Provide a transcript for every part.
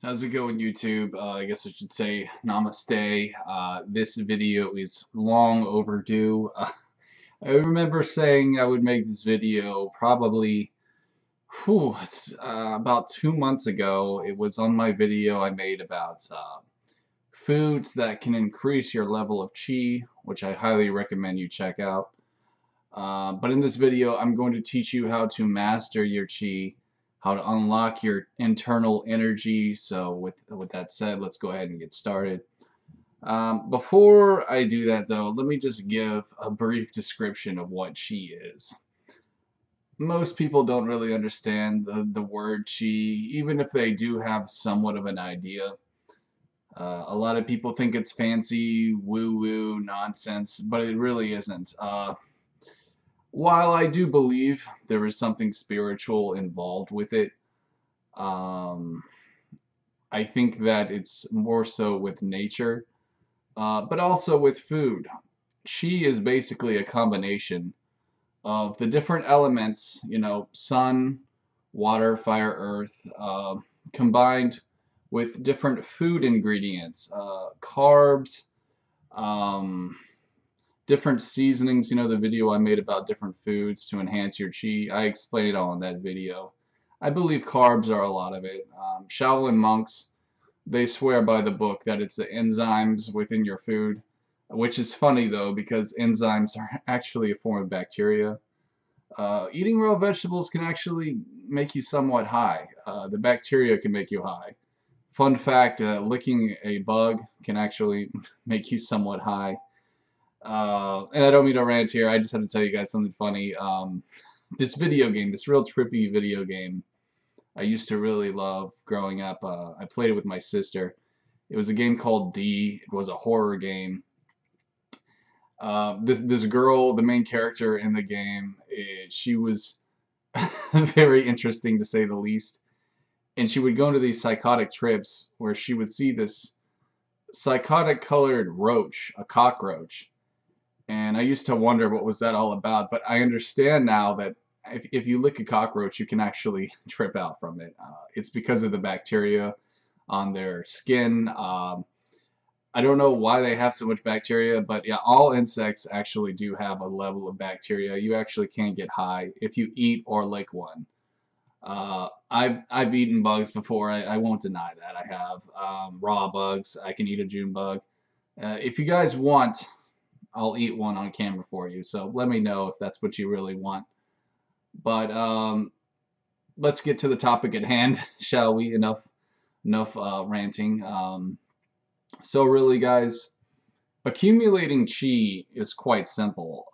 How's it going, YouTube? I guess I should say namaste. This video is long overdue. I remember saying I would make this video probably about 2 months ago. It was on my video I made about foods that can increase your level of chi, which I highly recommend you check out. But in this video, I'm going to teach you how to master your chi, how to unlock your internal energy. So with that said, let's go ahead and get started. Before I do that though, let me just give a brief description of what chi is. Most people don't really understand the word chi, even if they do have somewhat of an idea. A lot of people think it's fancy, woo-woo nonsense, but it really isn't. While I do believe there is something spiritual involved with it, um, I think that it's more so with nature, but also with food. Qi is basically a combination of the different elements, sun, water, fire, earth, combined with different food ingredients, carbs, um, different seasonings. The video I made about different foods to enhance your chi, I explained it all in that video. I believe carbs are a lot of it. Shaolin monks, they swear by the book that it's the enzymes within your food, which is funny though because enzymes are actually a form of bacteria. Eating raw vegetables can actually make you somewhat high. The bacteria can make you high. Fun fact, licking a bug can actually make you somewhat high. And I don't mean to rant here, I just had to tell you guys something funny. This video game, this real trippy video game, I used to really love growing up. I played it with my sister. It was a game called D. It was a horror game. This girl, the main character in the game, she was very interesting to say the least. And she would go into these psychotic trips where she would see this psychotic colored roach, a cockroach. And I used to wonder what was that all about, but I understand now that if you lick a cockroach, you can actually trip out from it. It's because of the bacteria on their skin. I don't know why they have so much bacteria, but yeah, all insects actually do have a level of bacteria. You actually can get high if you eat or lick one. I've eaten bugs before. I won't deny that. I have raw bugs. I can eat a June bug. If you guys want, I'll eat one on camera for you. So let me know if that's what you really want. But let's get to the topic at hand, shall we? Enough ranting. So really, guys, accumulating chi is quite simple.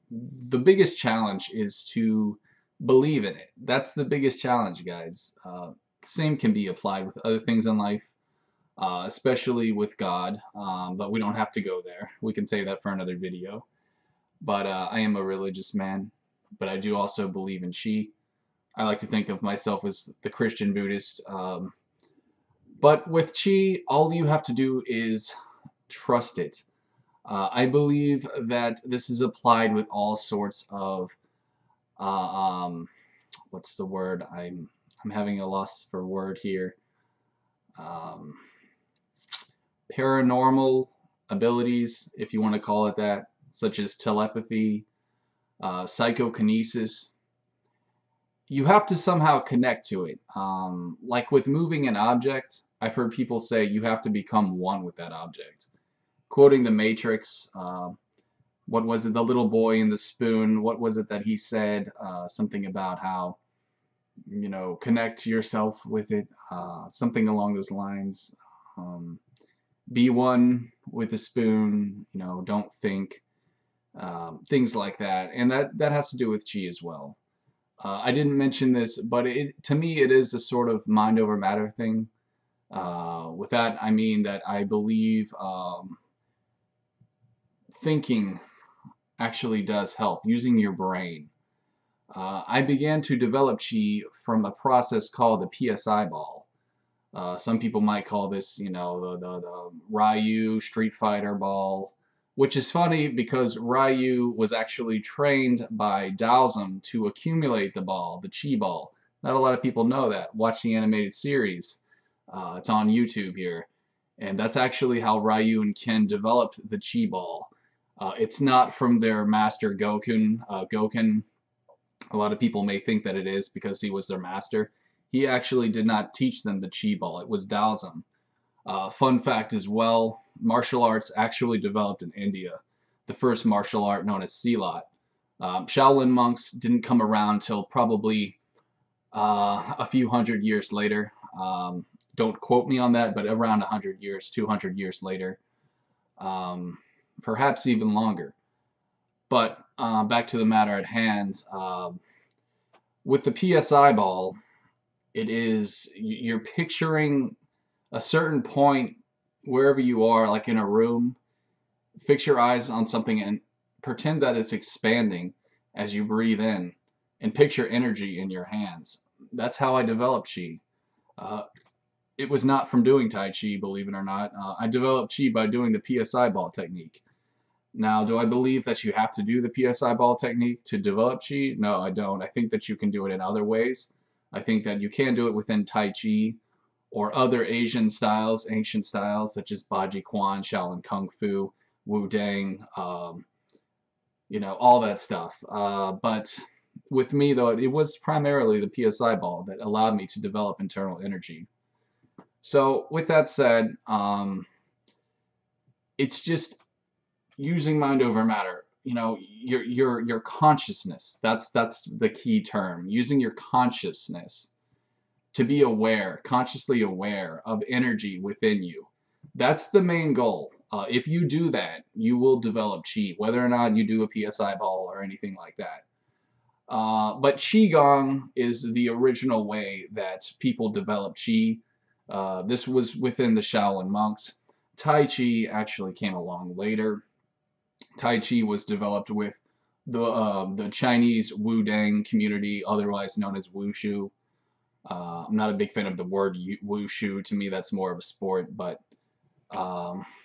The biggest challenge is to believe in it. That's the biggest challenge, guys. Same can be applied with other things in life, especially with God, but we don't have to go there. We can say that for another video. But I am a religious man, but I do also believe in chi. I like to think of myself as the Christian Buddhist. But with chi, all you have to do is trust it. I believe that this is applied with all sorts of uh, um, what's the word? I'm having a loss for word here. Um, Paranormal abilities, if you want to call it that, such as telepathy, psychokinesis. You have to somehow connect to it. Like with moving an object, I've heard people say you have to become one with that object. Quoting the Matrix, what was it, the little boy in the spoon, what was it that he said? Something about how, connect yourself with it, something along those lines. Be one with the spoon, don't think, things like that. And that has to do with chi as well. I didn't mention this, but to me it is a sort of mind over matter thing. With that, I mean that I believe thinking actually does help, using your brain. I began to develop chi from a process called the PSI ball. Some people might call this, the Ryu Street Fighter ball, which is funny because Ryu was actually trained by Dhalsim to accumulate the ball, the chi ball. Not a lot of people know that. Watch the animated series. It's on YouTube here. And that's actually how Ryu and Ken developed the Chi Ball. It's not from their master Goken. Goken, a lot of people may think that it is because he was their master. He actually did not teach them the Chi Ball. It was Daoism. Fun fact as well, martial arts actually developed in India. The first martial art known as Silat. Shaolin monks didn't come around till probably a few hundred years later. Don't quote me on that, but around 100 years, 200 years later, um, perhaps even longer. But back to the matter at hand. With the PSI ball, you're picturing a certain point wherever you are, like in a room. Fix your eyes on something and pretend that it's expanding as you breathe in, and picture energy in your hands. That's how I developed Chi. Uh, it was not from doing Tai Chi, believe it or not. I developed Chi by doing the PSI ball technique. Now, do I believe that you have to do the PSI ball technique to develop Chi? No, I don't. I think that you can do it in other ways. I think that you can do it within Tai Chi or other Asian styles, ancient styles, such as Baji Quan, Shaolin Kung Fu, Wu Dang, all that stuff. But with me, though, it was primarily the PSI ball that allowed me to develop internal energy. So, with that said, it's just using mind over matter. Your consciousness. That's the key term. Using your consciousness to be aware, consciously aware of energy within you. That's the main goal. If you do that, you will develop Chi, whether or not you do a PSI ball or anything like that. But Qigong is the original way that people develop Chi. This was within the Shaolin monks. Tai Chi actually came along later. Tai Chi was developed with the Chinese Wu Dang community, otherwise known as Wushu. I'm not a big fan of the word Wushu. To me, that's more of a sport. But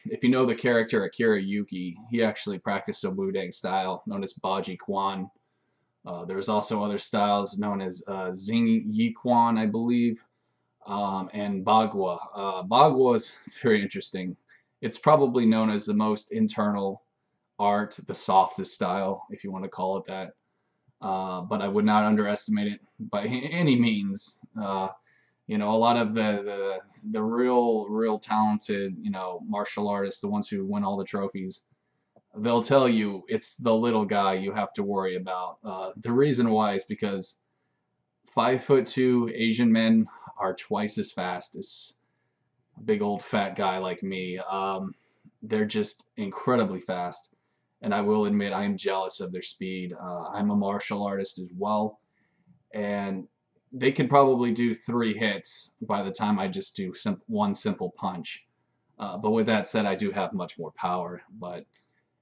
if you know the character Akira Yuki, he actually practiced a Wu Dang style known as Baji Quan. There's also other styles known as Xing Yi Quan, I believe, and Bagua. Bagua is very interesting. It's probably known as the most internal art, the softest style, if you want to call it that. But I would not underestimate it by any means. A lot of the real talented, martial artists, the ones who win all the trophies, they'll tell you it's the little guy you have to worry about. The reason why is because 5'2" Asian men are twice as fast as a big old fat guy like me. They're just incredibly fast, and I will admit I am jealous of their speed. I'm a martial artist as well, and they could probably do 3 hits by the time I just do one simple punch. But with that said, I do have much more power. But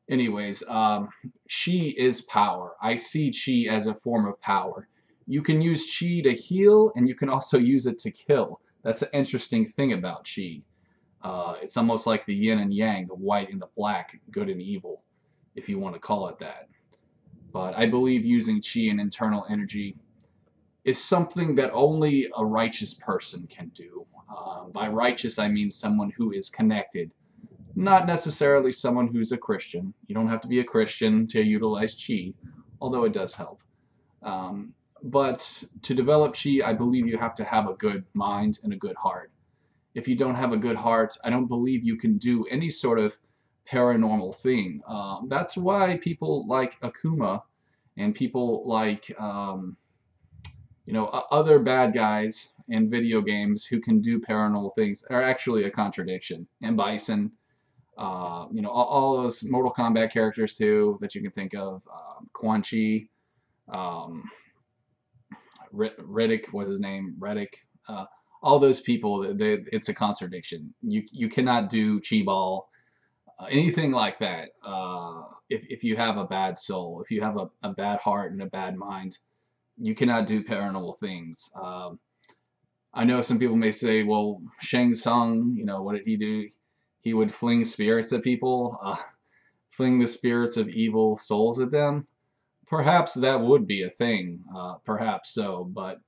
anyways, Chi is power. I see Chi as a form of power. You can use Chi to heal, and you can also use it to kill. That's an interesting thing about Chi. It's almost like the yin and yang, the white and the black, good and evil, if you want to call it that. But I believe using Chi and internal energy is something that only a righteous person can do. By righteous, I mean someone who is connected, not necessarily someone who's a Christian. You don't have to be a Christian to utilize Chi, although it does help. But to develop Chi, I believe you have to have a good mind and a good heart. If you don't have a good heart, I don't believe you can do any sort of paranormal thing. That's why people like Akuma and people like other bad guys in video games who can do paranormal things are actually a contradiction. And Bison, all those Mortal Kombat characters too that you can think of, Quan Chi, Riddick was his name, Reddick, all those people, it's a contradiction. You cannot do Chi Ball, anything like that, if you have a bad soul, if you have a bad heart and a bad mind. You cannot do paranormal things. I know some people may say, well, Shang Tsung, what did he do? He would fling spirits at people, fling the spirits of evil souls at them. Perhaps that would be a thing, perhaps so, but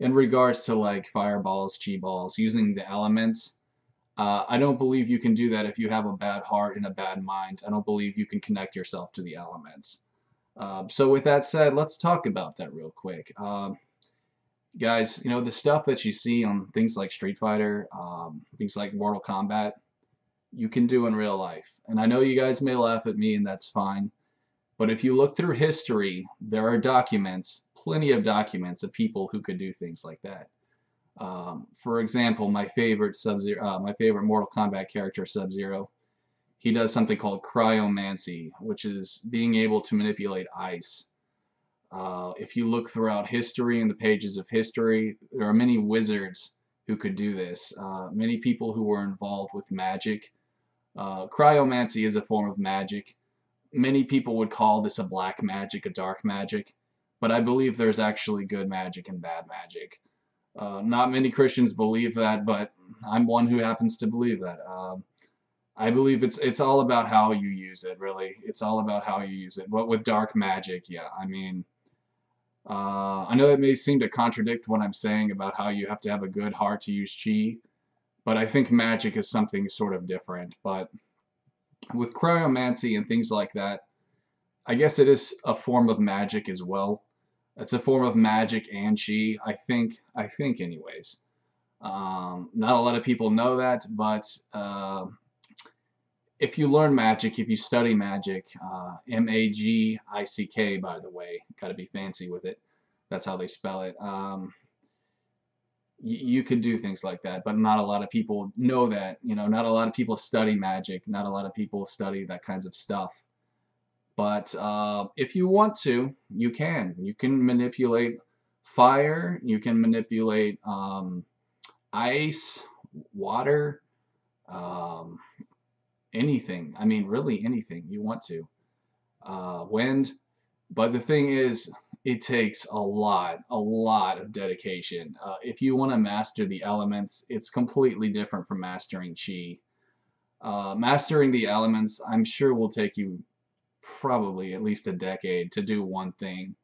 in regards to like fireballs, chi balls, using the elements, I don't believe you can do that if you have a bad heart and a bad mind. I don't believe you can connect yourself to the elements. So with that said, let's talk about that real quick. Guys, the stuff that you see on things like Street Fighter, things like Mortal Kombat, you can do in real life. And I know you guys may laugh at me, and that's fine. But if you look through history, there are documents, plenty of documents of people who could do things like that. For example, my favorite my favorite Mortal Kombat character, Sub-Zero, he does something called cryomancy, which is being able to manipulate ice. If you look throughout history and the pages of history, there are many wizards who could do this. Many people who were involved with magic. Cryomancy is a form of magic. Many people would call this a black magic, a dark magic, but I believe there's actually good magic and bad magic. Not many Christians believe that, but I'm one who happens to believe that. I believe it's all about how you use it, really. It's all about how you use it. But with dark magic, yeah, I mean, I know that may seem to contradict what I'm saying about how you have to have a good heart to use chi, but I think magic is something sort of different. But with cryomancy and things like that, I guess it is a form of magic as well. It's a form of magic and chi, I think anyways. Not a lot of people know that, but if you learn magic, if you study magic, M-A-G-I-C-K, by the way, gotta be fancy with it. That's how they spell it. You could do things like that, but not a lot of people know that. Not a lot of people study magic. Not a lot of people study that kinds of stuff. But if you want to, you can. You can manipulate fire. You can manipulate ice, water, um, anything. I mean, really anything you want to. Wind. But the thing is, it takes a lot of dedication. If you want to master the elements, it's completely different from mastering chi. Mastering the elements, I'm sure, will take you probably at least a decade to do one thing.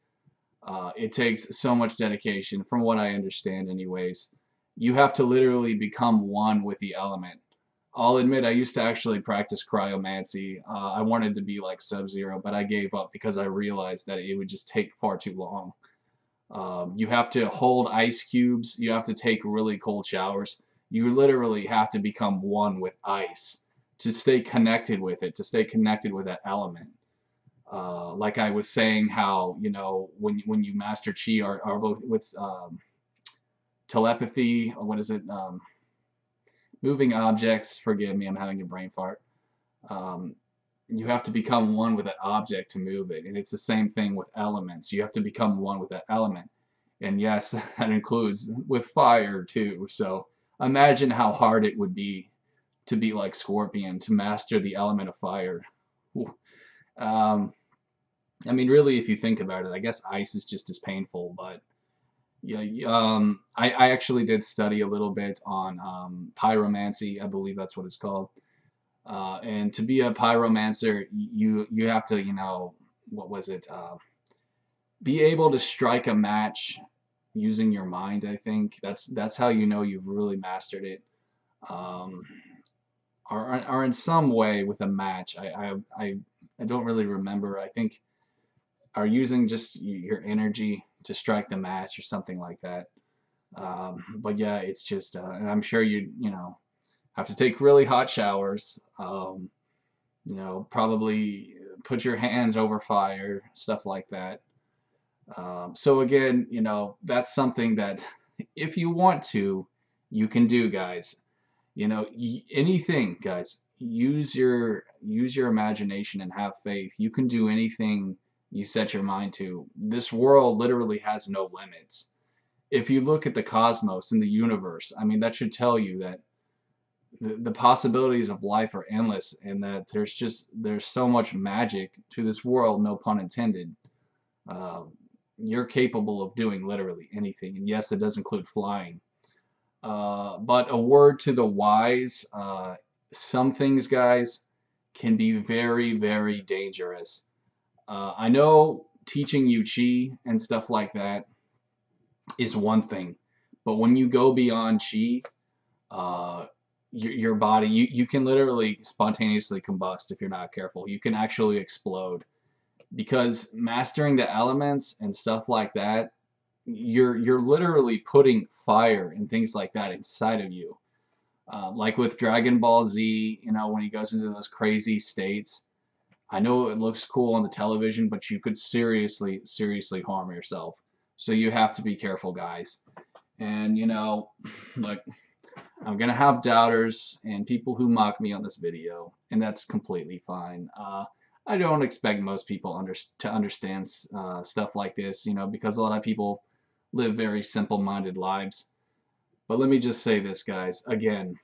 It takes so much dedication, from what I understand anyways. You have to literally become one with the element. I'll admit I used to actually practice cryomancy. I wanted to be like Sub-Zero, but I gave up because I realized that it would just take far too long. You have to hold ice cubes. You have to take really cold showers. You literally have to become one with ice to stay connected with it, to stay connected with that element. Like I was saying, how when you master chi or both with telepathy, or what is it? Moving objects. Forgive me, I'm having a brain fart. Um, you have to become one with that object to move it, and it's the same thing with elements. You have to become one with that element, and yes, that includes with fire too. So imagine how hard it would be to be like Scorpion, to master the element of fire. Um, I mean, really, if you think about it, I guess ice is just as painful, but yeah, I actually did study a little bit on pyromancy. I believe that's what it's called. And to be a pyromancer, you have to, what was it? Be able to strike a match using your mind. I think that's how you know you've really mastered it. Um, or in some way with a match. I don't really remember. I think are using just your energy to strike the match or something like that. But yeah, it's just, and I'm sure you have to take really hot showers. Probably put your hands over fire, stuff like that. So again, that's something that if you want to, you can do, guys. Anything, guys. Use your imagination and have faith. You can do anything you set your mind to. This world literally has no limits. If you look at the cosmos and the universe, I mean, that should tell you that the possibilities of life are endless, and that there's so much magic to this world, no pun intended. Uh, you're capable of doing literally anything, and yes, it does include flying. But a word to the wise, some things, guys, can be very, very dangerous. I know teaching you chi and stuff like that is one thing. But when you go beyond chi, uh, your body, you can literally spontaneously combust if you're not careful. You can actually explode because mastering the elements and stuff like that, you're literally putting fire and things like that inside of you. Like with Dragon Ball Z, you know, when he goes into those crazy states, I know it looks cool on the television, but you could seriously, seriously harm yourself. So you have to be careful, guys. And, you know, like, I'm going to have doubters and people who mock me on this video, and that's completely fine. I don't expect most people to understand stuff like this, you know, because a lot of people live very simple-minded lives. But let me just say this, guys. Again,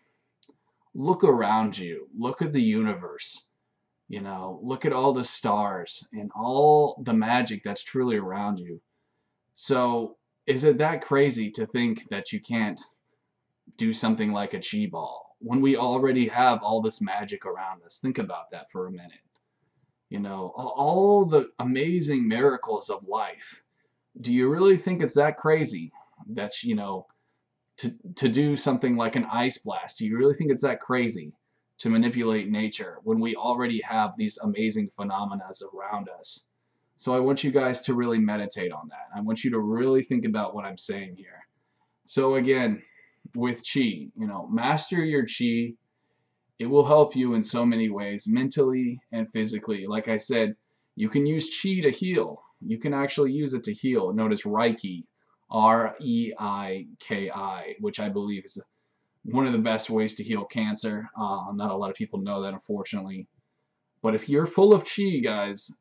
look around you. Look at the universe. You know, look at all the stars and all the magic that's truly around you. So, is it that crazy to think that you can't do something like a chi ball when we already have all this magic around us? Think about that for a minute. You know, all the amazing miracles of life. Do you really think it's that crazy that, you know, to do something like an ice blast? Do you really think it's that crazy to manipulate nature when we already have these amazing phenomena around us? So I want you guys to really meditate on that. I want you to really think about what I'm saying here. So again, with chi, you know, master your chi. It will help you in so many ways, mentally and physically. Like I said, you can use chi to heal. You can actually use it to heal, known as Reiki, Reiki, which I believe is one of the best ways to heal cancer. Not a lot of people know that, unfortunately. But if you're full of chi, guys,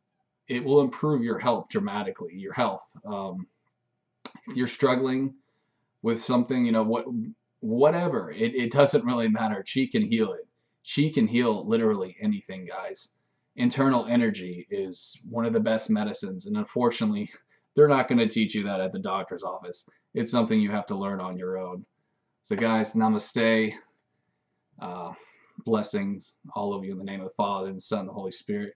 it will improve your health dramatically, your health. If you're struggling with something, you know, whatever, it doesn't really matter. Chi can heal it. Chi can heal literally anything, guys. Internal energy is one of the best medicines, and unfortunately, they're not going to teach you that at the doctor's office. It's something you have to learn on your own. So guys, namaste. Blessings, all of you, in the name of the Father, and the Son, and the Holy Spirit.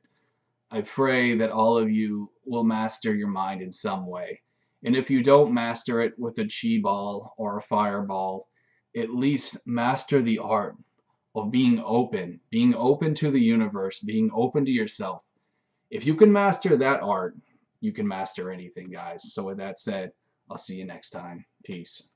I pray that all of you will master your mind in some way. And if you don't master it with a chi ball or a fireball, at least master the art of being open to the universe, being open to yourself. If you can master that art, you can master anything, guys. So with that said, I'll see you next time. Peace.